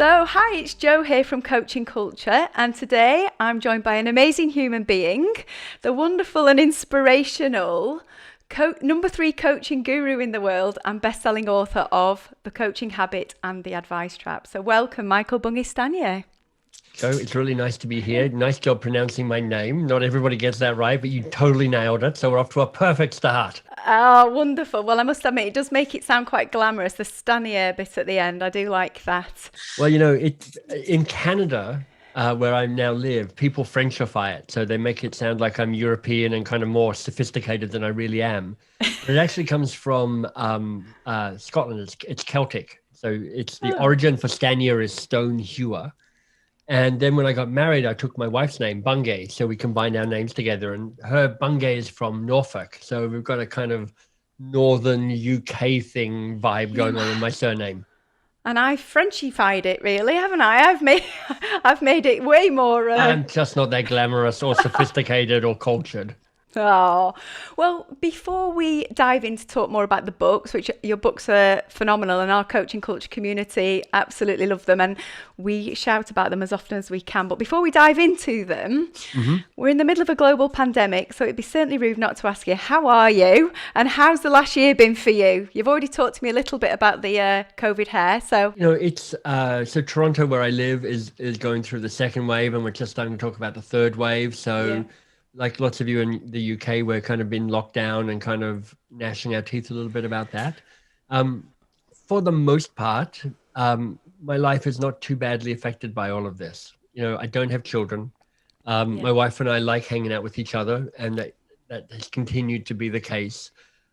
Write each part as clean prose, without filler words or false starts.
So, hi, it's Jo here from Coaching Culture, and today I'm joined by an amazing human being, the wonderful and inspirational number 3 coaching guru in the world and best-selling author of The Coaching Habit and The Advice Trap. So, welcome, Michael Bungay Stanier. So it's really nice to be here. Nice job pronouncing my name. Not everybody gets that right, but you totally nailed it. So we're off to a perfect start. Oh, wonderful. Well, I must admit, it does make it sound quite glamorous, the Stanier bit at the end. I do like that. Well, it's in Canada, where I now live, people Frenchify it. So they make it sound like I'm European and kind of more sophisticated than I really am. But it actually comes from Scotland. It's Celtic. So it's the origin for Stanier is stone hewer. And then when I got married, I took my wife's name, Bungay. So we combined our names together. And her Bungay is from Norfolk. So we've got a kind of northern UK thing vibe going on in my surname. And I've Frenchified it, really, haven't I? I've made it way more. I'm just not that glamorous or sophisticated or cultured. Oh, well, before we dive in to talk more about the books, which your books are phenomenal and our coaching culture community absolutely love them and we shout about them as often as we can. But before we dive into them, we're in the middle of a global pandemic, so it'd be certainly rude not to ask you, how are you and how's the last year been for you? You've already talked to me a little bit about the COVID hair, so... It's so Toronto, where I live, is going through the second wave and we're just starting to talk about the third wave, so... Yeah. Like lots of you in the UK, we're kind of been locked down and kind of gnashing our teeth a little bit about that. For the most part, my life is not too badly affected by all of this. I don't have children. My wife and I like hanging out with each other, and that has continued to be the case.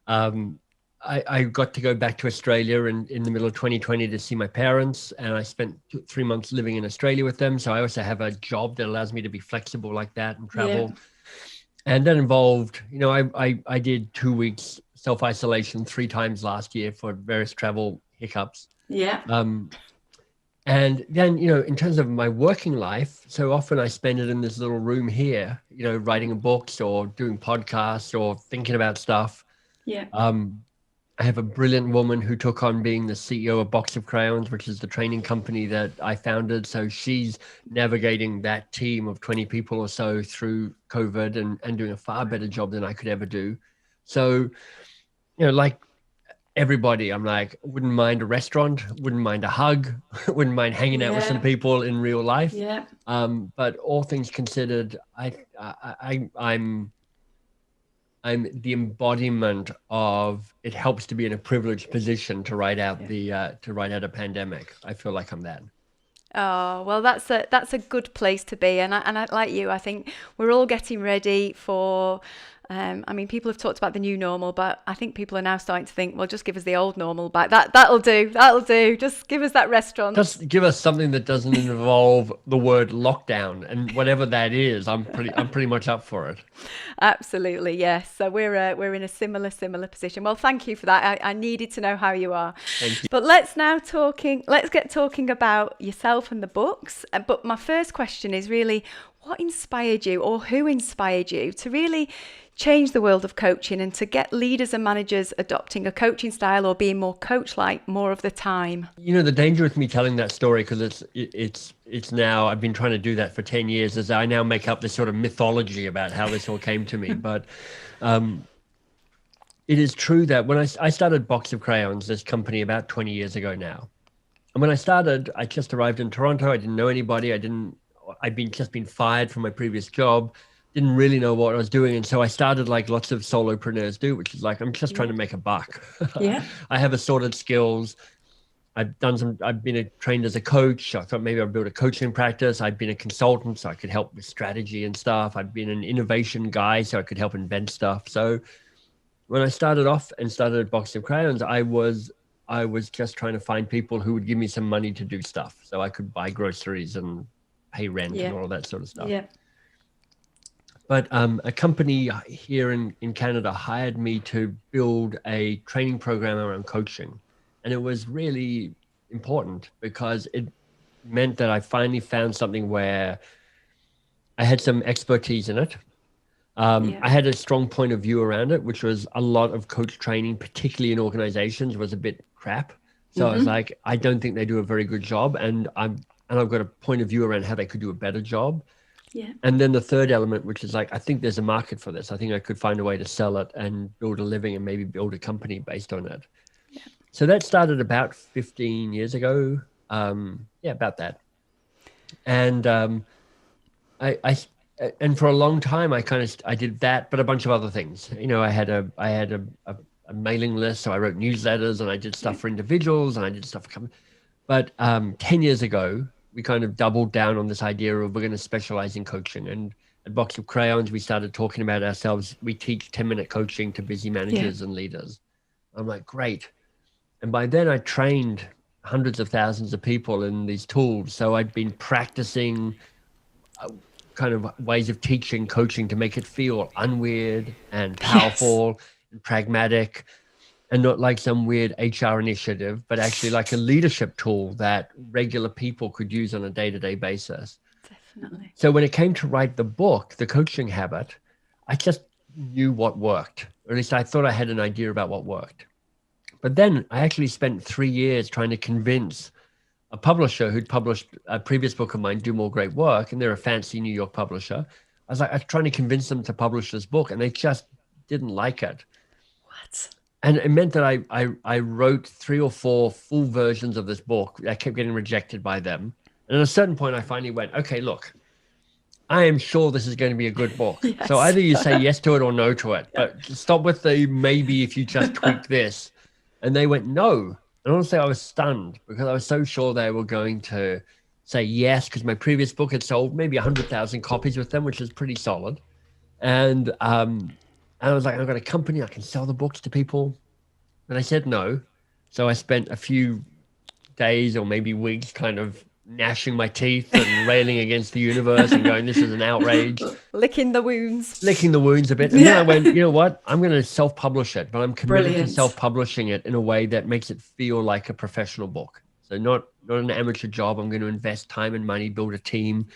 I got to go back to Australia in the middle of 2020 to see my parents, and I spent 3 months living in Australia with them. So I also have a job that allows me to be flexible like that and travel. Yeah. And that involved, I did 2 weeks self-isolation 3 times last year for various travel hiccups. Yeah. And then, in terms of my working life, so often I spend it in this little room here, writing books or doing podcasts or thinking about stuff. Yeah. I have a brilliant woman who took on being the CEO of Box of Crayons, which is the training company that I founded. So she's navigating that team of 20 people or so through COVID and doing a far better job than I could ever do. So, like everybody, I'm like, wouldn't mind a restaurant, wouldn't mind a hug, wouldn't mind hanging out with some people in real life. Yeah. But all things considered, I'm the embodiment of it helps to be in a privileged position to ride out a pandemic. I feel like I'm that. Oh, well, that's a good place to be. And I like you, I think we're all getting ready for, people have talked about the new normal, but I think people are now starting to think, well, just give us the old normal back. That'll do. Just give us that restaurant. Just give us something that doesn't involve the word lockdown, and whatever that is, I'm pretty much up for it. Absolutely, yes. So we're in a similar position. Well, thank you for that. I needed to know how you are. Thank you. But let's get talking about yourself and the books. But my first question is really, what inspired you, or who inspired you to really change the world of coaching and to get leaders and managers adopting a coaching style or being more coach-like more of the time? The danger with me telling that story, because it's now, I've been trying to do that for 10 years, is I now make up this sort of mythology about how this all came to me. But it is true that when I started Box of Crayons, this company, about 20 years ago now. And when I started, I just arrived in Toronto. I didn't know anybody. I'd just been fired from my previous job. Didn't really know what I was doing. And so I started like lots of solopreneurs do, which is like, I'm just trying to make a buck. Yeah. I have assorted skills. I've been trained as a coach. I thought maybe I'd build a coaching practice. I've been a consultant, so I could help with strategy and stuff. I've been an innovation guy, so I could help invent stuff. So when I started off and started at Box of Crayons, I was just trying to find people who would give me some money to do stuff so I could buy groceries and pay rent and all that sort of stuff. Yeah. But a company here in Canada hired me to build a training program around coaching. And it was really important because it meant that I finally found something where I had some expertise in it. I had a strong point of view around it, which was a lot of coach training, particularly in organizations, was a bit crap. So I was like, I don't think they do a very good job, and I've got a point of view around how they could do a better job. Yeah. And then the third element, which is like, I think there's a market for this. I think I could find a way to sell it and build a living and maybe build a company based on it. Yeah. So that started about 15 years ago. Yeah, about that. And I and for a long time I did that, but a bunch of other things. You know, I had a mailing list, so I wrote newsletters and I did stuff for individuals and I did stuff for companies. But 10 years ago, we kind of doubled down on this idea of we're going to specialize in coaching. And at Box of Crayons, we started talking about ourselves. We teach 10-minute coaching to busy managers and leaders. I'm like, great. And by then I trained hundreds of thousands of people in these tools. So I'd been practicing kind of ways of teaching coaching to make it feel unweird and powerful and pragmatic, and not like some weird HR initiative, but actually like a leadership tool that regular people could use on a day-to-day basis. Definitely. So when it came to write the book, The Coaching Habit, I just knew what worked, or at least I thought I had an idea about what worked. But then I actually spent 3 years trying to convince a publisher who'd published a previous book of mine, Do More Great Work, and they're a fancy New York publisher. I was trying to convince them to publish this book, and they just didn't like it. What? And it meant that I wrote 3 or 4 full versions of this book. I kept getting rejected by them. And at a certain point, I finally went, okay, look, I am sure this is going to be a good book. Yes. So either you say yes to it or no to it, but stop with the maybe if you just tweak this. And they went, no. And honestly, I was stunned because I was so sure they were going to say yes, because my previous book had sold maybe 100,000 copies with them, which is pretty solid. And I was like, I've got a company, I can sell the books to people. And I said no. So I spent a few days or maybe weeks kind of gnashing my teeth and railing against the universe and going, this is an outrage. Licking the wounds a bit. And then I went, you know what? I'm going to self-publish it, but I'm committed to self-publishing it in a way that makes it feel like a professional book. So not an amateur job. I'm going to invest time and money, build a team,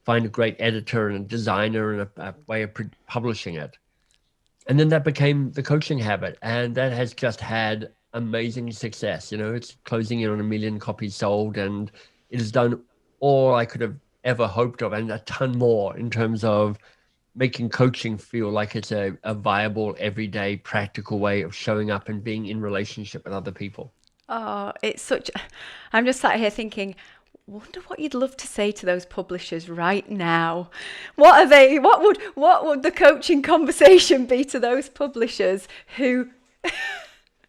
find a great editor and a designer and a way of publishing it. And then that became The Coaching Habit. And that has just had amazing success. You know, it's closing in on 1 million copies sold, and it has done all I could have ever hoped of, and a ton more in terms of making coaching feel like it's a viable, everyday, practical way of showing up and being in relationship with other people. Oh, I'm just sat here thinking, wonder what you'd love to say to those publishers right now. What would the coaching conversation be to those publishers who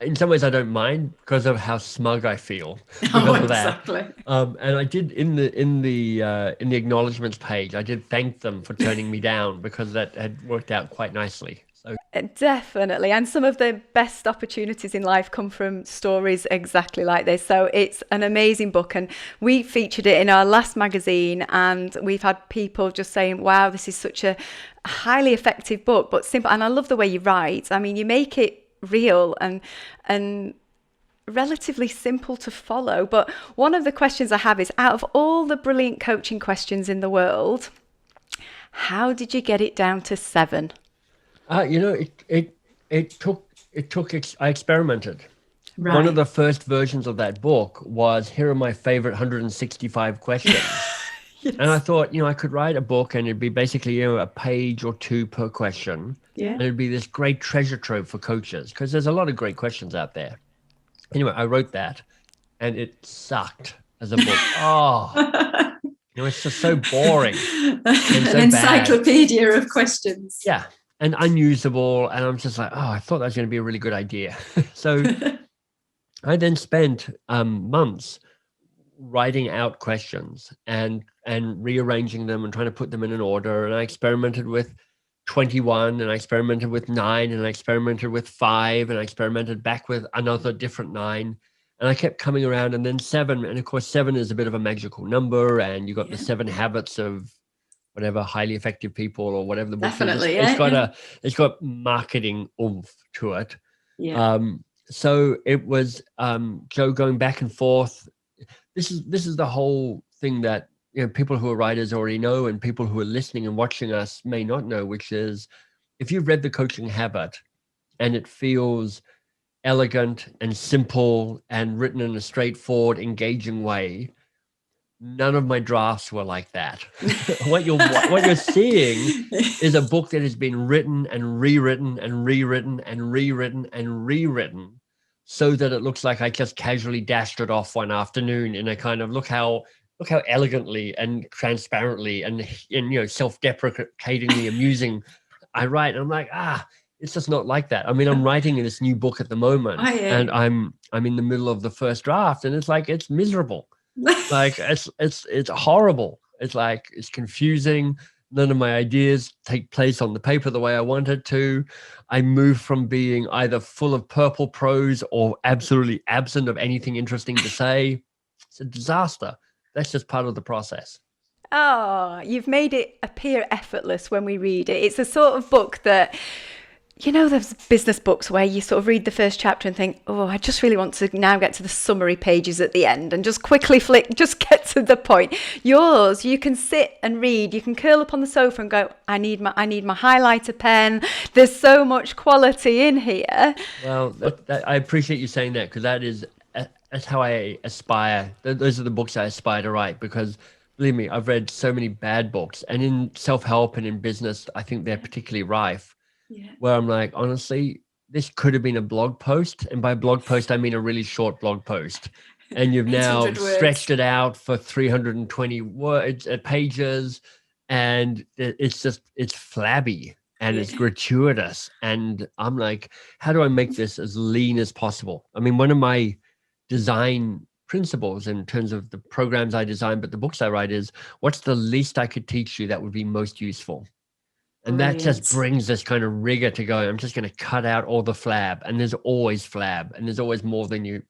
in some ways I don't mind because of how smug I feel because of that. And I did in the acknowledgements page, I did thank them for turning me down because that had worked out quite nicely. So definitely, and some of the best opportunities in life come from stories exactly like this. So it's an amazing book, and we featured it in our last magazine, and we've had people just saying, wow, this is such a highly effective book, but simple. And I love the way you write. I mean, you make it real and relatively simple to follow. But one of the questions I have is, out of all the brilliant coaching questions in the world, how did you get it down to 7? You know, I experimented. Right. One of the first versions of that book was, here are my favorite 165 questions. Yes. And I thought, you know, I could write a book and it'd be basically, you know, a page or 2 per question. Yeah. And it'd be this great treasure trove for coaches because there's a lot of great questions out there. Anyway, I wrote that and it sucked as a book. Oh, you know, it's just so boring. And so An encyclopedia of questions. Yeah. And unusable. And I'm just like, oh, I thought that was going to be a really good idea. So I then spent months writing out questions and rearranging them and trying to put them in an order. And I experimented with 21 and I experimented with 9 and I experimented with 5 and I experimented back with another different 9. And I kept coming around, and then 7. And of course, 7 is a bit of a magical number. And you got the 7 habits of whatever highly effective people or whatever the book Definitely, is. It's got marketing oomph to it. Yeah. So it was Jo going back and forth. This is the whole thing that, you know, people who are writers already know, and people who are listening and watching us may not know, which is, if you've read The Coaching Habit and it feels elegant and simple and written in a straightforward, engaging way. None of my drafts were like that. what you're seeing is a book that has been written and rewritten and rewritten and rewritten and rewritten so that it looks like I just casually dashed it off one afternoon in a kind of look how elegantly and transparently and self-deprecatingly amusing I write. And I'm like, it's just not like that. I mean, I'm writing this new book at the moment, and I'm in the middle of the first draft, and it's like it's miserable. Like it's horrible. It's like it's confusing. None of my ideas take place on the paper the way I wanted to. I move from being either full of purple prose or absolutely absent of anything interesting to say. It's a disaster. That's just part of the process. Oh, you've made it appear effortless when we read it. It's a sort of book that, there's business books where you sort of read the first chapter and think, oh, I just really want to now get to the summary pages at the end and just quickly flick, just get to the point. Yours, you can sit and read, you can curl up on the sofa and go, I need my highlighter pen. There's so much quality in here. Well, I appreciate you saying that, because that's how I aspire. Those are the books I aspire to write, because believe me, I've read so many bad books, and in self-help and in business, I think they're particularly rife. Yeah. Where I'm like, honestly, this could have been a blog post. And by blog post, I mean a really short blog post. And you've now stretched it out for 320 pages. And it's flabby and it's gratuitous. And I'm like, how do I make this as lean as possible? I mean, one of my design principles in terms of the programs I design, but the books I write, is what's the least I could teach you that would be most useful? And that just brings this kind of rigor to go, I'm just going to cut out all the flab, and there's always flab, and there's always more than you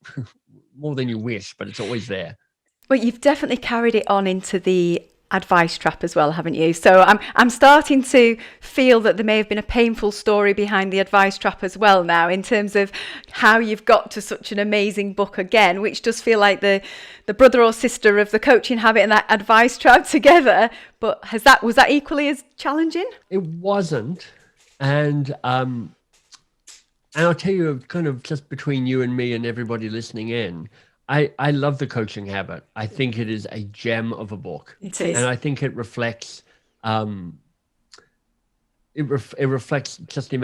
wish, but it's always there. Well, you've definitely carried it on into the advice trap as well, haven't you? So I'm starting to feel that there may have been a painful story behind the advice trap as well now, in terms of how you've got to such an amazing book again, which does feel like the brother or sister of the coaching habit and that advice trap together. But was that equally as challenging? It wasn't. And I'll tell you, kind of just between you and me and everybody listening in, I love the coaching habit. I think it is a gem of a book. It is. And I think it reflects it reflects just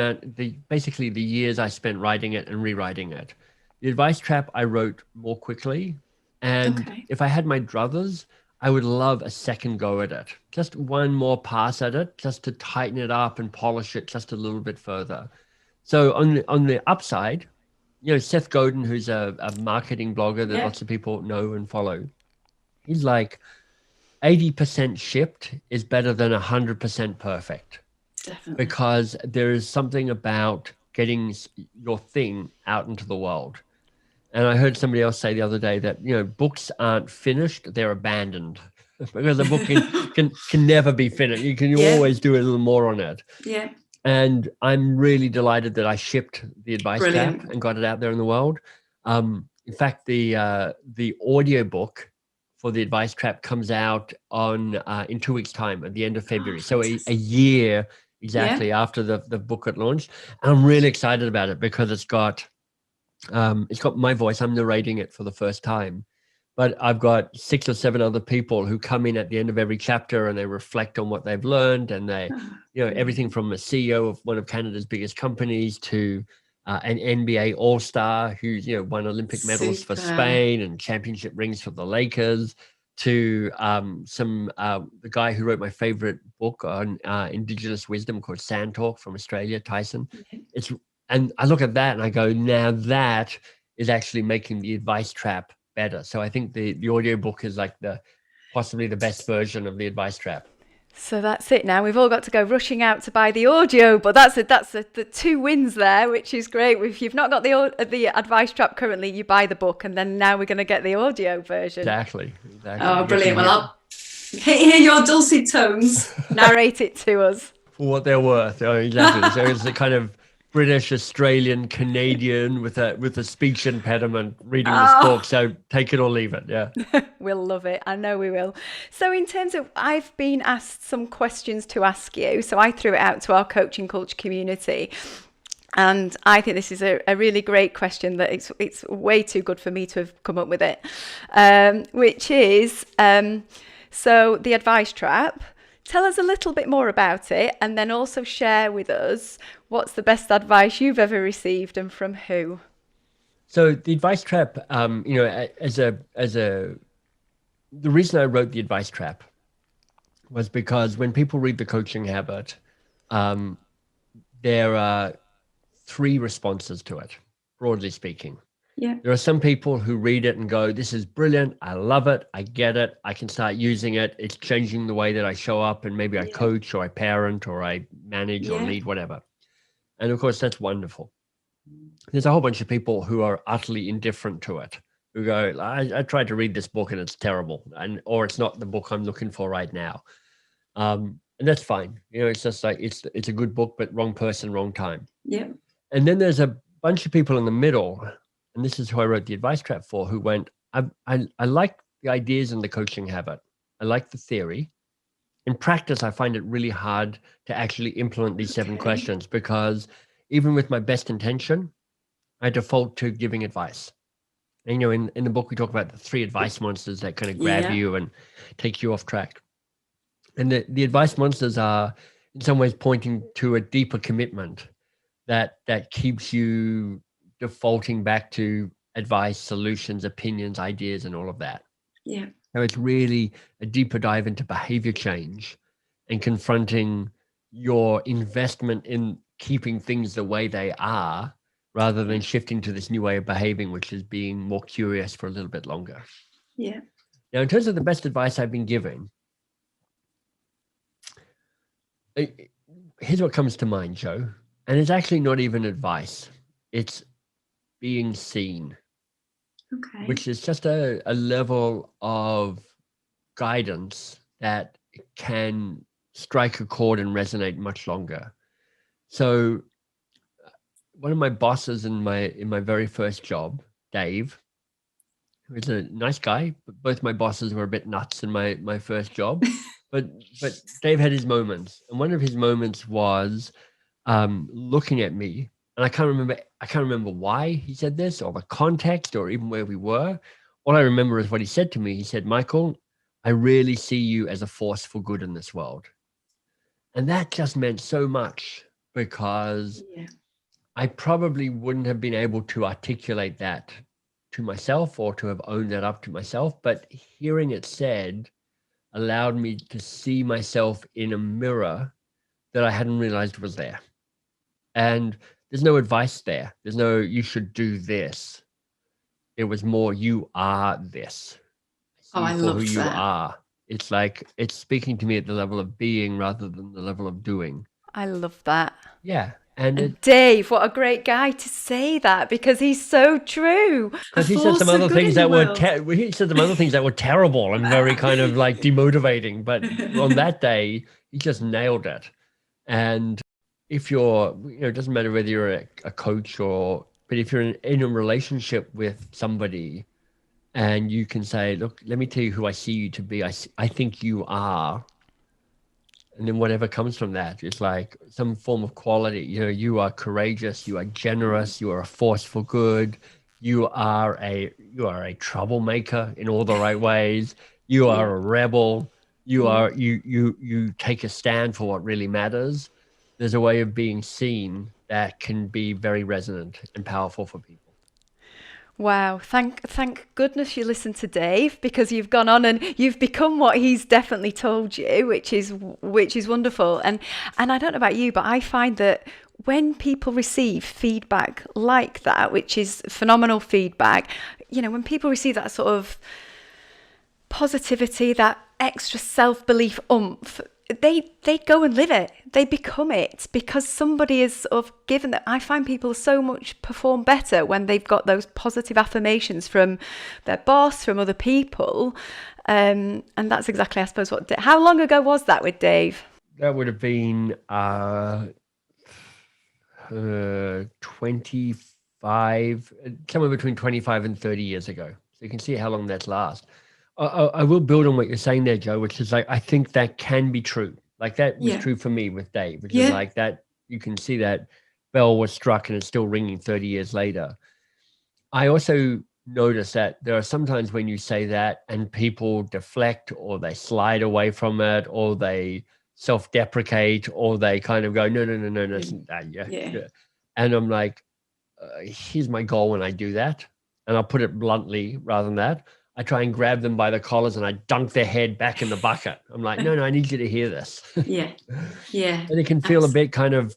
basically the years I spent writing it and rewriting it. The advice trap I wrote more quickly. And if I had my druthers, I would love a second go at it. Just one more pass at it, just to tighten it up and polish it just a little bit further. So on the upside, Seth Godin, who's a marketing blogger that lots of people know and follow, he's like, 80% shipped is better than 100% perfect. Definitely. Because there is something about getting your thing out into the world. And I heard somebody else say the other day that, books aren't finished, they're abandoned. Because a book can never be finished. You can always do a little more on it. Yeah. And I'm really delighted that I shipped the advice trap and got it out there in the world. In fact, the audio book for the advice trap comes out in 2 weeks' time at the end of February. So a year exactly after the book got launched. And I'm really excited about it because it's got my voice. I'm narrating it for the first time. But I've got 6 or 7 other people who come in at the end of every chapter and they reflect on what they've learned. And they, everything from a CEO of one of Canada's biggest companies to an NBA All-Star who's, won Olympic medals for Spain and championship rings for the Lakers, to the guy who wrote my favorite book on Indigenous wisdom called Sand Talk from Australia, Tyson. And I look at that and I go, now that is actually making the advice trap better. So I think the audiobook is like possibly the best version of the advice trap. So that's it now. We've all got to go rushing out to buy the audio, but that's the 2 wins there, which is great. If you've not got the advice trap currently, you buy the book, and then now we're going to get the audio version. Exactly. Oh, brilliant. Well, I'll hear your dulcet tones. Narrate it to us. For what they're worth. Oh, exactly. So it's a kind of British, Australian, Canadian with a speech impediment reading this book. So take it or leave it. Yeah. We'll love it. I know we will. So in terms of, I've been asked some questions to ask you. So I threw it out to our coaching culture community. And I think this is a really great question that it's way too good for me to have come up with it, which is, so the advice trap. Tell us a little bit more about it, and then also share with us what's the best advice you've ever received and from who. So the advice trap, the reason I wrote the advice trap was because when people read The Coaching Habit, there are three responses to it, broadly speaking. Yeah. There are some people who read it and go, this is brilliant. I love it. I get it. I can start using it. It's changing the way that I show up, and maybe I coach or I parent or I manage or lead, whatever. And of course, that's wonderful. There's a whole bunch of people who are utterly indifferent to it, who go, I tried to read this book and it's terrible, or it's not the book I'm looking for right now. And that's fine. It's just like, it's a good book, but wrong person, wrong time. Yeah. And then there's a bunch of people in the middle, and this is who I wrote the advice trap for, who went, I like the ideas in The Coaching Habit. I like the theory. In practice, I find it really hard to actually implement these 7 questions, because even with my best intention, I default to giving advice. And, in the book, we talk about the 3 advice monsters that kind of grab you and take you off track. And the advice monsters are in some ways pointing to a deeper commitment that keeps you defaulting back to advice, solutions, opinions, ideas, and all of that. Yeah. So it's really a deeper dive into behavior change and confronting your investment in keeping things the way they are, rather than shifting to this new way of behaving, which is being more curious for a little bit longer. Yeah. Now, in terms of the best advice I've been given, here's what comes to mind, Jo. And it's actually not even advice. It's being seen, which is just a level of guidance that can strike a chord and resonate much longer. So one of my bosses in my very first job, Dave, who was a nice guy, but both my bosses were a bit nuts in my first job. but Dave had his moments. And one of his moments was looking at me, and I can't remember why he said this or the context or even where we were. All I remember is what he said to me. He said, Michael, I really see you as a force for good in this world. And that just meant so much, because I probably wouldn't have been able to articulate that to myself or to have owned that up to myself. But hearing it said allowed me to see myself in a mirror that I hadn't realized was there. And there's no advice there. There's no, you should do this. It was more, you are this. I love who that. You are. It's like, it's speaking to me at the level of being rather than the level of doing. I love that. Yeah. And Dave, what a great guy to say that, because he's so true. Because he said some other things that were terrible and very kind of like demotivating. But on that day, he just nailed it. And if you're, it doesn't matter whether you're a coach but if you're in a relationship with somebody and you can say, look, let me tell you who I see you to be. I think you are. And then whatever comes from that, it's like some form of quality. You are courageous, you are generous, you are a force for good, you are a troublemaker in all the right ways, you are a rebel, you take a stand for what really matters. There's a way of being seen that can be very resonant and powerful for people. Wow, thank goodness you listened to Dave, because you've gone on and you've become what he's definitely told you, which is wonderful. And I don't know about you, but I find that when people receive feedback like that, which is phenomenal feedback, when people receive that sort of positivity, that extra self-belief oomph, they go and live it. They become it, because somebody is sort of given that. I find people so much perform better when they've got those positive affirmations from their boss, from other people. And that's exactly, I suppose, how long ago was that with Dave? That would have been 25, somewhere between 25 and 30 years ago. So you can see how long that's last. I will build on what you're saying there, Jo, which is like, I think that can be true. Like that was true for me with Dave, which is like that. You can see that bell was struck and it's still ringing 30 years later. I also notice that there are sometimes when you say that and people deflect or they slide away from it or they self-deprecate or they kind of go, no, that's that. Yeah. And I'm like, here's my goal when I do that. And I'll put it bluntly rather than that. I try and grab them by the collars and I dunk their head back in the bucket. I'm like, no, I need you to hear this. Yeah. And it can feel a bit kind of,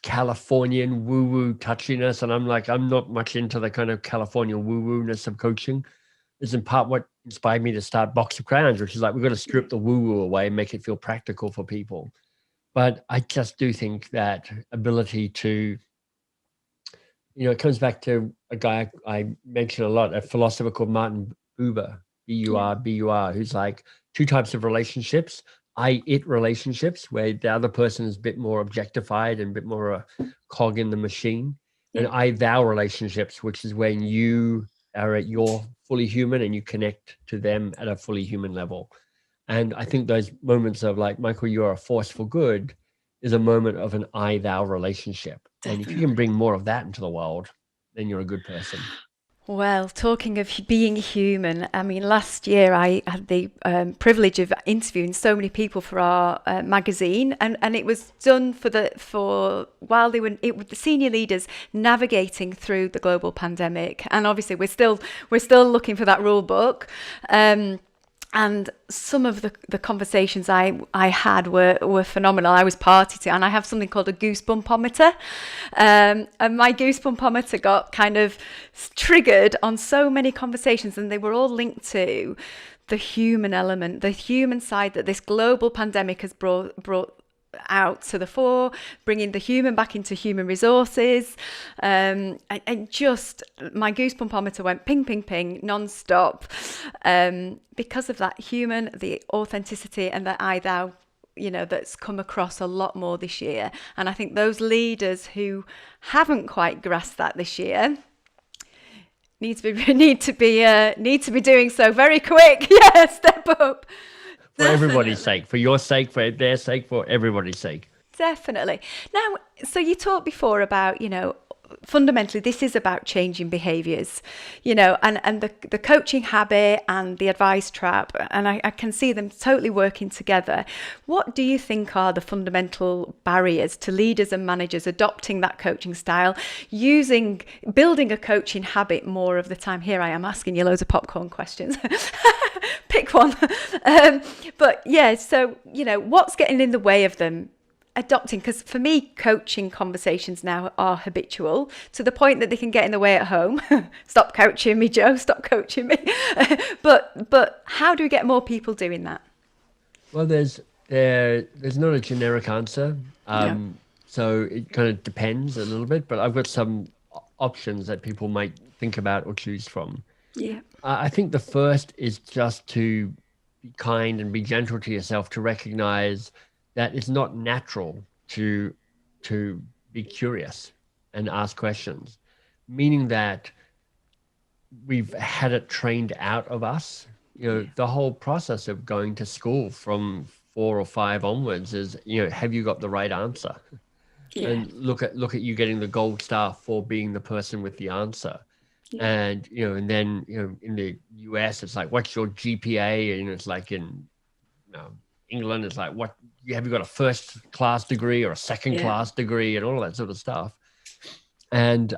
Californian woo-woo touchiness. And I'm like, I'm not much into the kind of California woo-woo-ness of coaching. This is in part what inspired me to start Box of Crowns, which is like, we've got to strip the woo-woo away and make it feel practical for people. But I just do think that ability to, it comes back to a guy I mention a lot, a philosopher called Martin Buber, B-U-R, who's like two types of relationships. I-it relationships, where the other person is a bit more objectified and a bit more a cog in the machine. And I-thou relationships, which is when you are at your fully human and you connect to them at a fully human level. And I think those moments of like, Michael, you're a force for good is a moment of an I-thou relationship. Definitely. And if you can bring more of that into the world, then you're a good person. Well, talking of being human, I mean, last year I had the privilege of interviewing so many people for our magazine, and it was done while they were the senior leaders navigating through the global pandemic, and obviously we're still looking for that rule book. And some of the conversations I had were phenomenal. I was party to, and I have something called a goosebumpometer. And my goosebumpometer got kind of triggered on so many conversations, and they were all linked to the human element, the human side that this global pandemic has brought out to the fore, bringing the human back into human resources. And just my goosebumpometer went ping, ping, ping, non-stop, because of that human, the authenticity and the I-thou, that's come across a lot more this year. And I think those leaders who haven't quite grasped that this year need to be doing so very quick. Yeah, step up. For everybody's sake, for your sake, for their sake, for everybody's sake. Definitely. Now, so you talked before about, fundamentally this is about changing behaviours, and the coaching habit and the advice trap, and I can see them totally working together. What do you think are the fundamental barriers to leaders and managers adopting that coaching style, building a coaching habit more of the time? Here I am asking you loads of popcorn questions. Pick one. But yeah, so, what's getting in the way of them adopting? Because for me, coaching conversations now are habitual to the point that they can get in the way at home. Stop coaching me, Jo, stop coaching me. But how do we get more people doing that? Well, there's not a generic answer. So it kind of depends a little bit, but I've got some options that people might think about or choose from. Yeah. I think the first is just to be kind and be gentle to yourself, to recognize that it's not natural to be curious and ask questions, meaning that we've had it trained out of us. The whole process of going to school from 4 or 5 onwards is, have you got the right answer? Yeah. And look at you getting the gold star for being the person with the answer. Yeah. And, and then, in the US, it's like, what's your GPA? And it's like in England, it's like, have you got a first class degree or a second class degree and all that sort of stuff. And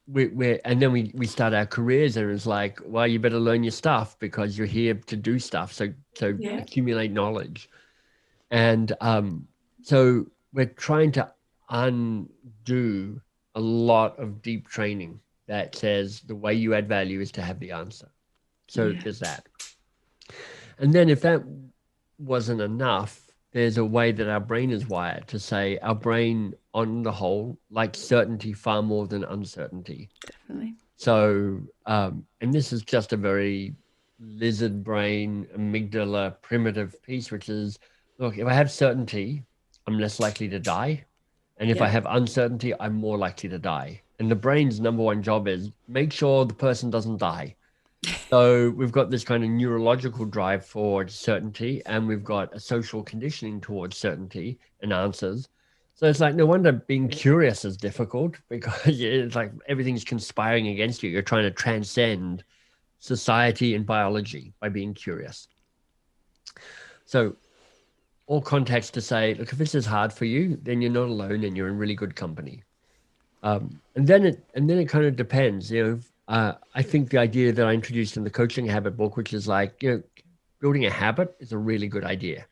we start our careers and it's like, well, you better learn your stuff because you're here to do stuff. So accumulate knowledge. And so we're trying to undo a lot of deep training that says the way you add value is to have the answer. So there's that. And then if that wasn't enough, there's a way that our brain is wired to say our brain on the whole likes certainty far more than uncertainty. Definitely. So, and this is just a very lizard brain, amygdala, primitive piece, which is, look, if I have certainty, I'm less likely to die. And if I have uncertainty, I'm more likely to die. And the brain's number one job is make sure the person doesn't die. So we've got this kind of neurological drive for certainty, and we've got a social conditioning towards certainty and answers. So it's like, no wonder being curious is difficult, because it's like everything's conspiring against you. You're trying to transcend society and biology by being curious. So all context to say, look, if this is hard for you, then you're not alone and you're in really good company. And then it kind of depends, I think the idea that I introduced in the coaching habit book, which is like, building a habit is a really good idea.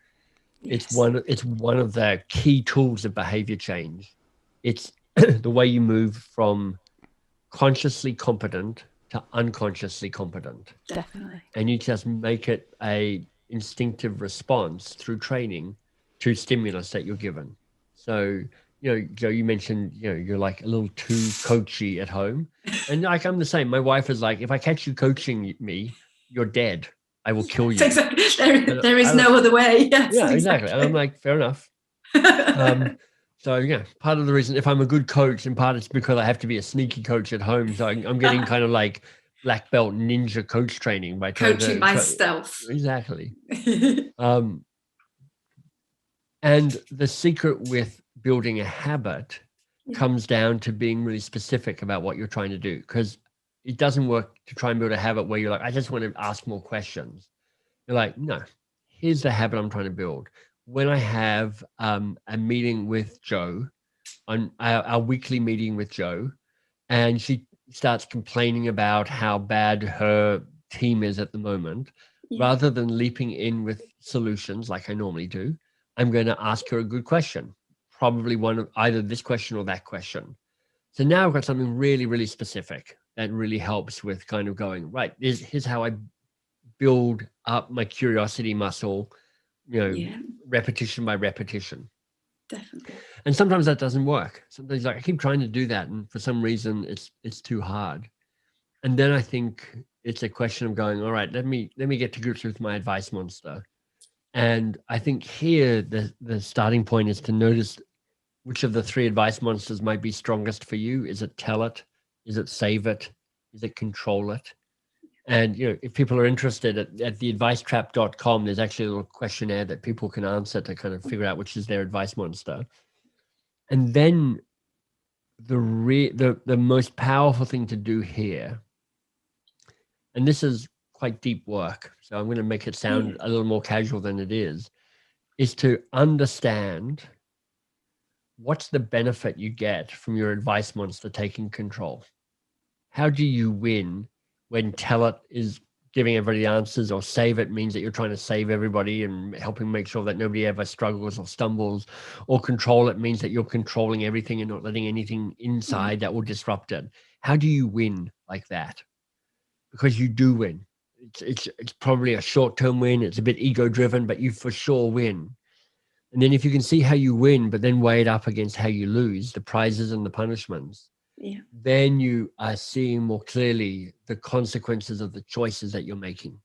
Yes. It's one of the key tools of behavior change. It's the way you move from consciously competent to unconsciously competent. Definitely. And you just make it a instinctive response through training to stimulus that you're given. So, Joe, you mentioned, you're like a little too coachy at home. And like, I'm the same. My wife is like, if I catch you coaching me, you're dead. I will kill you. Exactly. There is no other way. Yes, yeah, exactly. And I'm like, fair enough. So yeah, part of the reason, if I'm a good coach, in part it's because I have to be a sneaky coach at home. So I'm getting kind of like black belt ninja coach training by coaching by stealth. Exactly. And the secret with building a habit comes down to being really specific about what you're trying to do, because it doesn't work to try and build a habit where you're like, I just want to ask more questions. You're like, no, here's the habit I'm trying to build. When I have a meeting with Jo, on our weekly meeting with Jo, and she starts complaining about how bad her team is at the moment, rather than leaping in with solutions like I normally do, I'm going to ask her a good question, probably one of either this question or that question. So now I've got something really, really specific that really helps with kind of going, right, here's how I build up my curiosity muscle, repetition by repetition. Definitely. And sometimes that doesn't work. Sometimes like I keep trying to do that, and for some reason it's too hard. And then I think it's a question of going, all right, let me get to grips with my advice monster. And I think here the starting point is to notice which of the three advice monsters might be strongest for you. Is it tell it? Is it save it? Is it control it? And if people are interested at theadvicetrap.com, there's actually a little questionnaire that people can answer to kind of figure out which is their advice monster. And then the most powerful thing to do here, and this is quite deep work, so I'm going to make it sound a little more casual than it is to understand what's the benefit you get from your advice monster taking control. How do you win when tell it is giving everybody answers, or save it means that you're trying to save everybody and helping make sure that nobody ever struggles or stumbles, or control it means that you're controlling everything and not letting anything inside that will disrupt it? How do you win like that? Because you do win. It's probably a short-term win. It's a bit ego-driven, but you for sure win. And then if you can see how you win, but then weigh it up against how you lose, the prizes and the punishments, then you are seeing more clearly the consequences of the choices that you're making.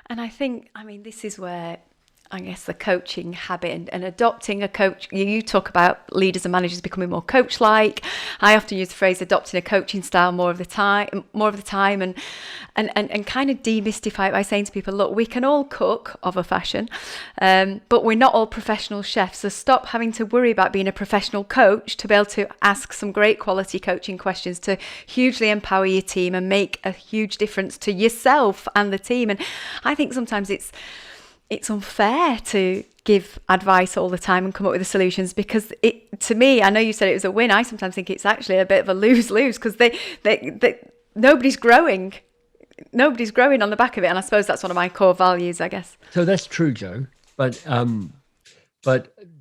And I think, this is where I guess the coaching habit and adopting a coach. You talk about leaders and managers becoming more coach-like. I often use the phrase adopting a coaching style more of the time, and kind of demystify it by saying to people, look, we can all cook of a fashion, but we're not all professional chefs. So stop having to worry about being a professional coach to be able to ask some great quality coaching questions to hugely empower your team and make a huge difference to yourself and the team. And I think sometimes it's unfair to give advice all the time and come up with the solutions, because to me, I know you said it was a win. I sometimes think it's actually a bit of a lose-lose, because nobody's growing. Nobody's growing on the back of it. And I suppose that's one of my core values, I guess. So that's true, Jo. But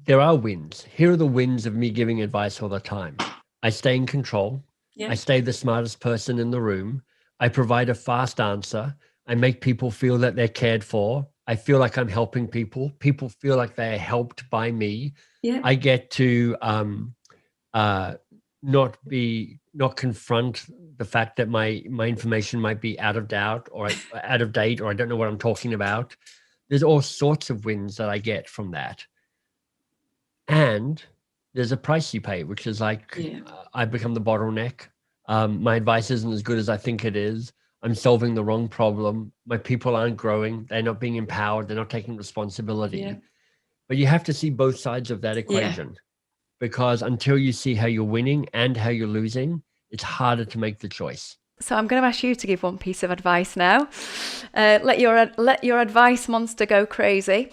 there are wins. Here are the wins of me giving advice all the time. I stay in control. I stay the smartest person in the room. I provide a fast answer. I make people feel that they're cared for. I feel like I'm helping people. People feel like they're helped by me. I get to not confront the fact that my information might be out of date, or I don't know what I'm talking about. There's all sorts of wins that I get from that. And there's a price you pay, which is like I become the bottleneck. My advice isn't as good as I think it is. I'm solving the wrong problem. My people aren't growing. They're not being empowered. They're not taking responsibility. But you have to see both sides of that equation, because until you see how you're winning and how you're losing, it's harder to make the choice. So I'm going to ask you to give one piece of advice now. Let your advice monster go crazy.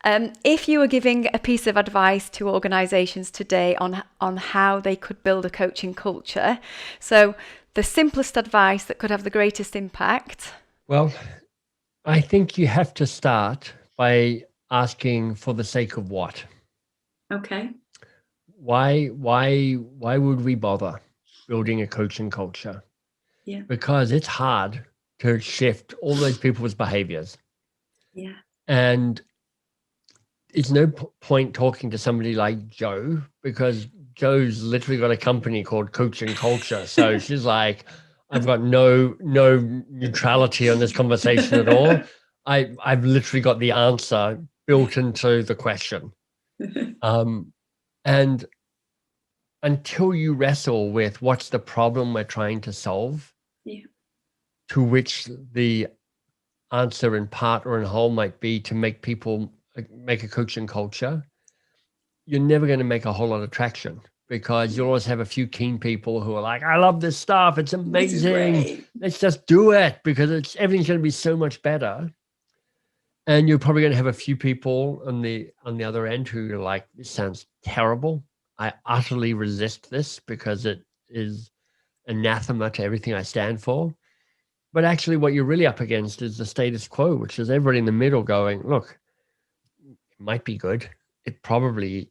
If you were giving a piece of advice to organisations today on how they could build a coaching culture, so the simplest advice that could have the greatest impact. Well, I think you have to start by asking, for the sake of what? Okay. Why would we bother building a coaching culture? Yeah. Because it's hard to shift all those people's behaviors. Yeah. And it's no point talking to somebody like Jo, because Jo's literally got a company called Coaching Culture. So she's like, I've got no neutrality on this conversation at all. I've literally got the answer built into the question. And until you wrestle with what's the problem we're trying to solve, to which the answer in part or in whole might be to make people make a coaching culture, you're never going to make a whole lot of traction, because you'll always have a few keen people who are like, I love this stuff. It's amazing. Let's just do it, because everything's going to be so much better. And you're probably going to have a few people on the other end who are like, this sounds terrible. I utterly resist this because it is anathema to everything I stand for. But actually what you're really up against is the status quo, which is everybody in the middle going, look, it might be good. It probably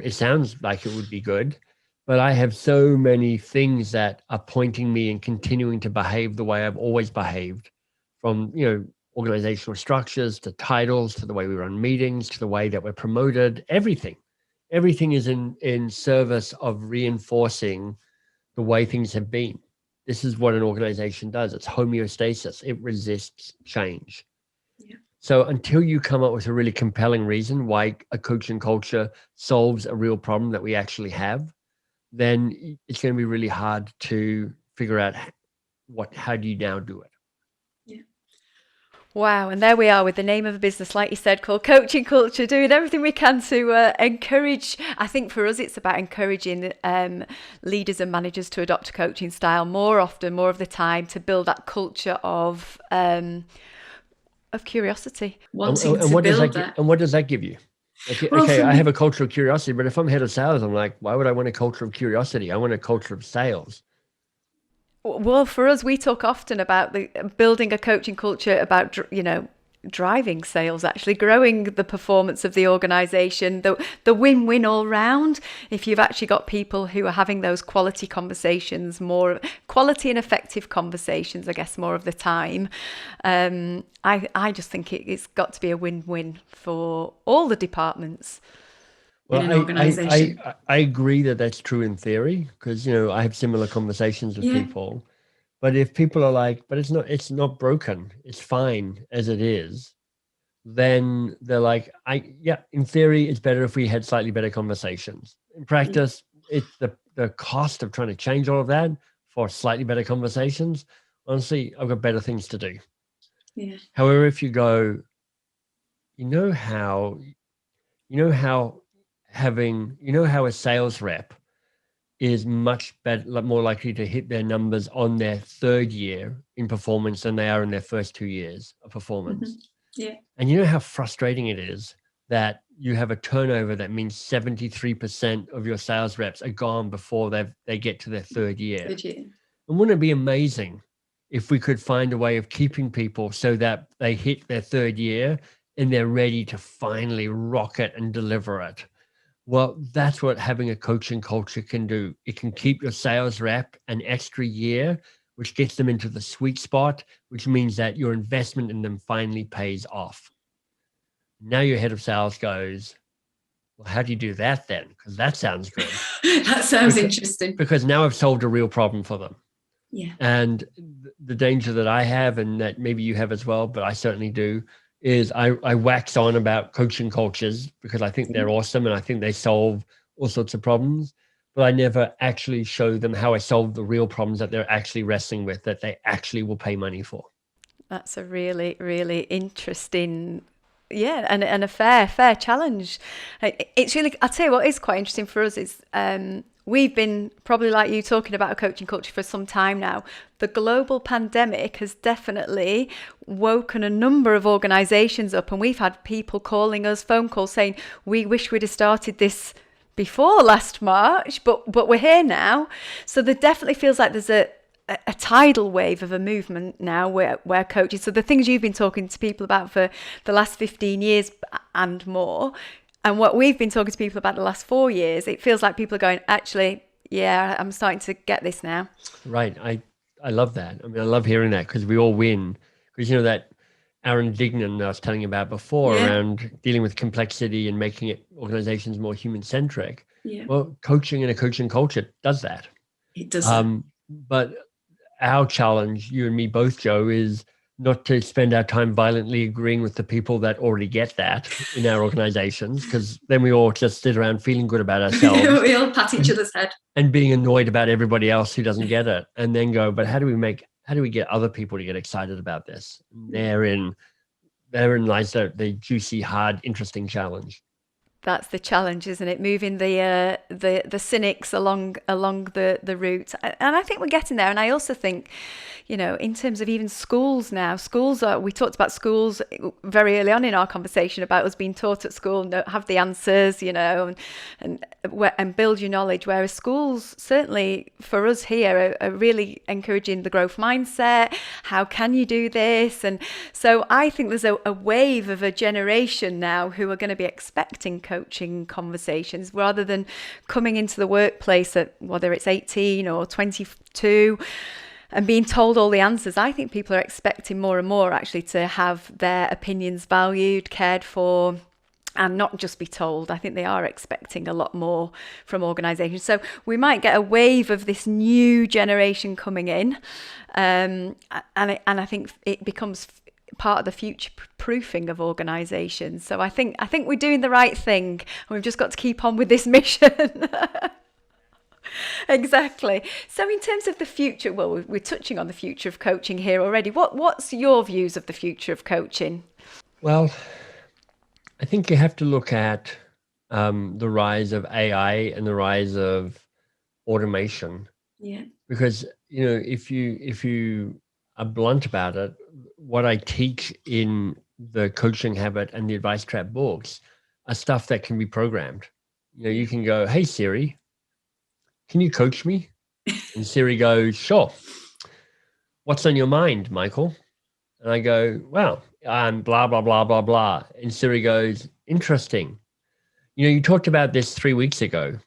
sounds like it would be good, but I have so many things that are pointing me and continuing to behave the way I've always behaved, from, organizational structures to titles, to the way we run meetings, to the way that we're promoted. Everything is in service of reinforcing the way things have been. This is what an organization does. It's homeostasis. It resists change. Yeah. So until you come up with a really compelling reason why a coaching culture solves a real problem that we actually have, then it's going to be really hard to figure out how do you now do it. Wow, and there we are with the name of a business, like you said, called Coaching Culture, doing everything we can to encourage. I think for us, it's about encouraging leaders and managers to adopt a coaching style more often, more of the time, to build that culture of curiosity. Wanting to build that. And what does that give you? Okay, I have a culture of curiosity, but if I'm head of sales, I'm like, why would I want a culture of curiosity? I want a culture of sales. Well, for us, we talk often about building a coaching culture about, driving sales, actually growing the performance of the organization, the win-win all round. If you've actually got people who are having those quality conversations, more quality and effective conversations, I guess, more of the time, I just think it's got to be a win-win for all the departments. Well, in an organization. I agree that that's true in theory, because, I have similar conversations with people. But if people are like, but it's not broken, it's fine as it is, then they're like, in theory, it's better if we had slightly better conversations. In practice, it's the cost of trying to change all of that for slightly better conversations. Honestly, I've got better things to do. Yeah. However, if you go, how a sales rep is much better, more likely to hit their numbers on their third year in performance than they are in their first 2 years of performance. Mm-hmm. Yeah. And you know how frustrating it is that you have a turnover that means 73% of your sales reps are gone before they get to their third year. And wouldn't it be amazing if we could find a way of keeping people so that they hit their third year and they're ready to finally rock it and deliver it? Well, that's what having a coaching culture can do. It can keep your sales rep an extra year, which gets them into the sweet spot, which means that your investment in them finally pays off. Now your head of sales goes, well, how do you do that then? Because that sounds good. That sounds interesting. Because now I've solved a real problem for them. Yeah. And the danger that I have, and that maybe you have as well, but I certainly do, is I wax on about coaching cultures because I think they're awesome and I think they solve all sorts of problems, but I never actually show them how I solve the real problems that they're actually wrestling with, that they actually will pay money for. That's a really, really interesting and a fair challenge. It's really, I'll tell you what is quite interesting for us is we've been probably like you talking about a coaching culture for some time now. The global pandemic has definitely woken a number of organisations up, and we've had people calling us, phone calls saying, we wish we'd have started this before last March, but we're here now. So there definitely feels like there's a tidal wave of a movement now where coaches, so the things you've been talking to people about for the last 15 years and more, and what we've been talking to people about the last 4 years, it feels like people are going, actually, yeah, I'm starting to get this now. Right. I love that. I mean, I love hearing that because we all win. Because, you know, that Aaron Dignan I was telling you about before around dealing with complexity and making it organizations more human-centric. Yeah. Well, coaching and a coaching culture does that. It does. But our challenge, you and me both, Jo, is not to spend our time violently agreeing with the people that already get that in our organizations, because then we all just sit around feeling good about ourselves. We all pat each other's head. And being annoyed about everybody else who doesn't get it. And then go, but how do we get other people to get excited about this? Therein lies the juicy, hard, interesting challenge. That's the challenge, isn't it? Moving the cynics along the route, and I think we're getting there. And I also think, you know, in terms of even schools now, we talked about schools very early on in our conversation about us being taught at school and don't have the answers, you know, and build your knowledge. Whereas schools, certainly for us here, are really encouraging the growth mindset. How can you do this? And so I think there's a wave of a generation now who are going to be expecting coaching conversations rather than coming into the workplace at whether it's 18 or 22 and being told all the answers. I think people are expecting more and more actually to have their opinions valued, cared for, and not just be told. I think they are expecting a lot more from organisations. So we might get a wave of this new generation coming in, and I think it becomes part of the future proofing of organisations. So I think we're doing the right thing, and we've just got to keep on with this mission. Exactly. So in terms of the future, well, we're touching on the future of coaching here already. What's your views of the future of coaching? Well, I think you have to look at the rise of AI and the rise of automation. Yeah. Because, you know, if you are blunt about it, what I teach in the Coaching Habit and the Advice Trap books are stuff that can be programmed. You know, you can go, hey, Siri, can you coach me? And Siri goes, sure. What's on your mind, Michael? And I go, well, I'm blah, blah, blah, blah, blah. And Siri goes, interesting. You know, you talked about this 3 weeks ago,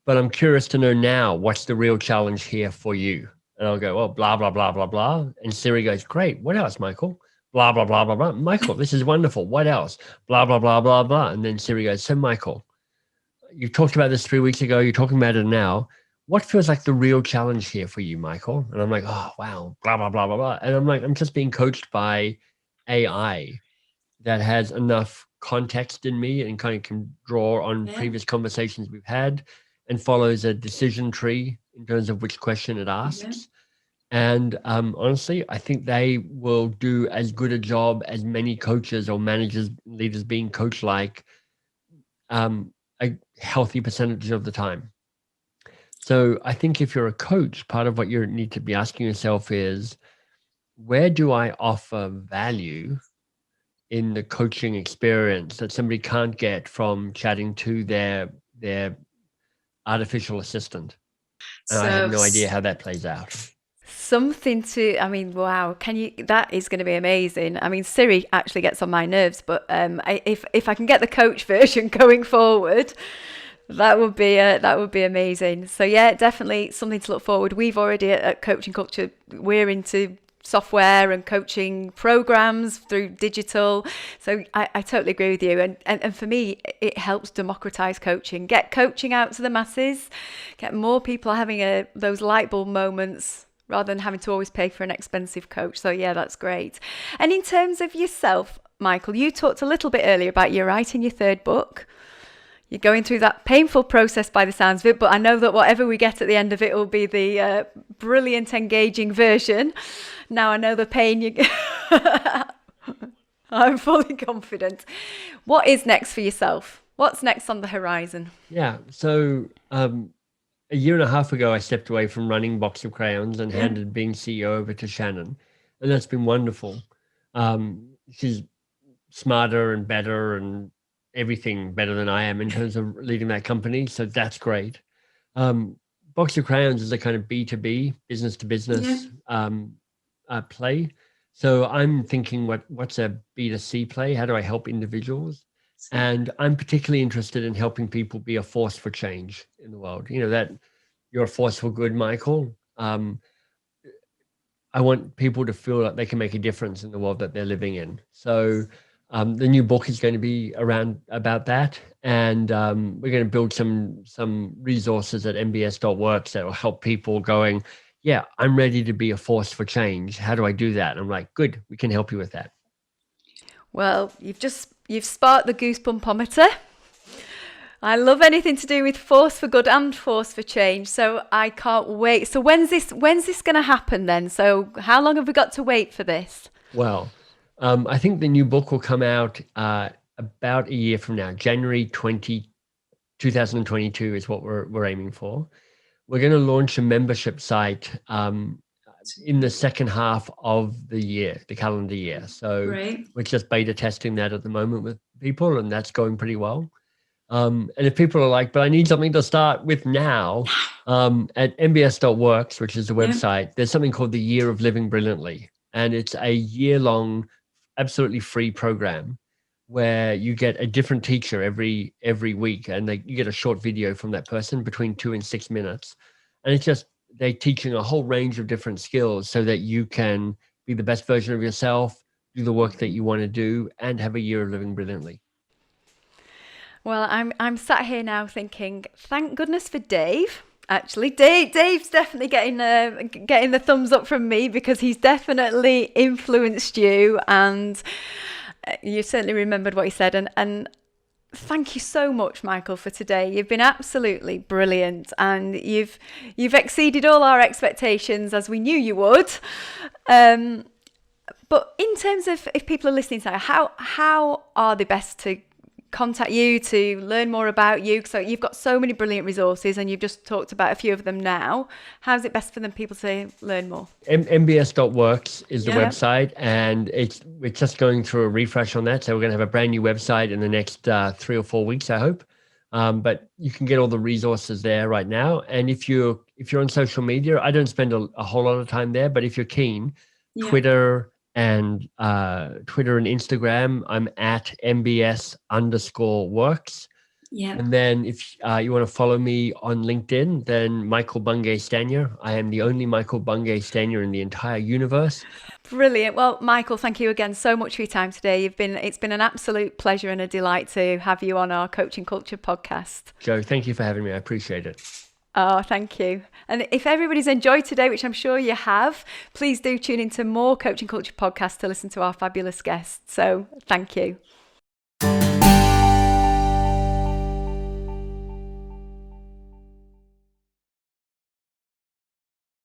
but I'm curious to know now, what's the real challenge here for you? And I'll go, well, blah, blah, blah, blah, blah. And Siri goes, great. What else, Michael? Blah, blah, blah, blah, blah. Michael, this is wonderful. What else? Blah, blah, blah, blah, blah. And then Siri goes, so Michael, you talked about this 3 weeks ago. You're talking about it now. What feels like the real challenge here for you, Michael? And I'm like, oh, wow, blah, blah, blah, blah, blah. And I'm like, I'm just being coached by AI that has enough context in me and kind of can draw on previous conversations we've had and follows a decision tree in terms of which question it asks. Yeah. And honestly, I think they will do as good a job as many coaches or managers, leaders being coached like a healthy percentage of the time. So I think if you're a coach, part of what you need to be asking yourself is, where do I offer value in the coaching experience that somebody can't get from chatting to their artificial assistant? And I have no idea how that plays out. Something to, I mean, wow, that is going to be amazing. I mean, Siri actually gets on my nerves, but if I can get the coach version going forward, that would be amazing. So yeah, definitely something to look forward. We've already at Coaching Culture, we're into software and coaching programs through digital. So I totally agree with you. And for me, it helps democratize coaching, get coaching out to the masses, get more people having those light bulb moments rather than having to always pay for an expensive coach. So yeah, that's great. And in terms of yourself, Michael, you talked a little bit earlier about you writing your third book. You're going through that painful process by the sounds of it, but I know that whatever we get at the end of it will be the brilliant, engaging version. Now I know the pain you... I'm fully confident. What is next for yourself? What's next on the horizon? Yeah. So a year and a half ago, I stepped away from running Box of Crayons and handed being CEO over to Shannon. And that's been wonderful. She's smarter and better and everything better than I am in terms of leading that company. So that's great. Box of Crayons is a kind of B2B, business to business play. So I'm thinking what's a B2C play? How do I help individuals? And I'm particularly interested in helping people be a force for change in the world. You know, that you're a force for good, Michael. I want people to feel like they can make a difference in the world that they're living in. So the new book is going to be around about that. And we're going to build some resources at mbs.works that will help people going, yeah, I'm ready to be a force for change. How do I do that? And I'm like, good, we can help you with that. Well, you've sparked the goosebumpometer. I love anything to do with force for good and force for change. So I can't wait. So when's this going to happen then? So how long have we got to wait for this? Well, I think the new book will come out about a year from now. January 2022 is what we're aiming for. We're going to launch a membership site in the second half of the year, the calendar year. So we're just beta testing that at the moment with people, and that's going pretty well. And if people are like, but I need something to start with now, at mbs.works, which is the website, there's something called the Year of Living Brilliantly. And it's a year-long, absolutely free program where you get a different teacher every week, and you get a short video from that person between 2 and 6 minutes. And it's just, they're teaching a whole range of different skills so that you can be the best version of yourself, do the work that you want to do, and have a year of living brilliantly. Well, I'm sat here now thinking, thank goodness for Dave. Actually, Dave's definitely getting the thumbs up from me, because he's definitely influenced you, and you certainly remembered what he said. And thank you so much, Michael, for today. You've been absolutely brilliant, and you've exceeded all our expectations, as we knew you would. But in terms of, if people are listening to how are they best to contact you to learn more about you? So you've got so many brilliant resources, and you've just talked about a few of them now. How's it best for people to learn more? mbs.works is the website, and we're just going through a refresh on that. So we're going to have a brand new website in the next 3 or 4 weeks, I hope. But you can get all the resources there right now. And if you're on social media, I don't spend a whole lot of time there, but if you're keen, Twitter and Instagram, I'm at mbs_works. Yeah. And then if you want to follow me on LinkedIn, then Michael Bungay Stanier. I am the only Michael Bungay Stanier in the entire universe. Brilliant. Well, Michael, thank you again so much for your time today. It's been an absolute pleasure and a delight to have you on our Coaching Culture podcast. Jo, thank you for having me. I appreciate it. Oh, thank you. And if everybody's enjoyed today, which I'm sure you have, please do tune into more Coaching Culture podcasts to listen to our fabulous guests. So thank you.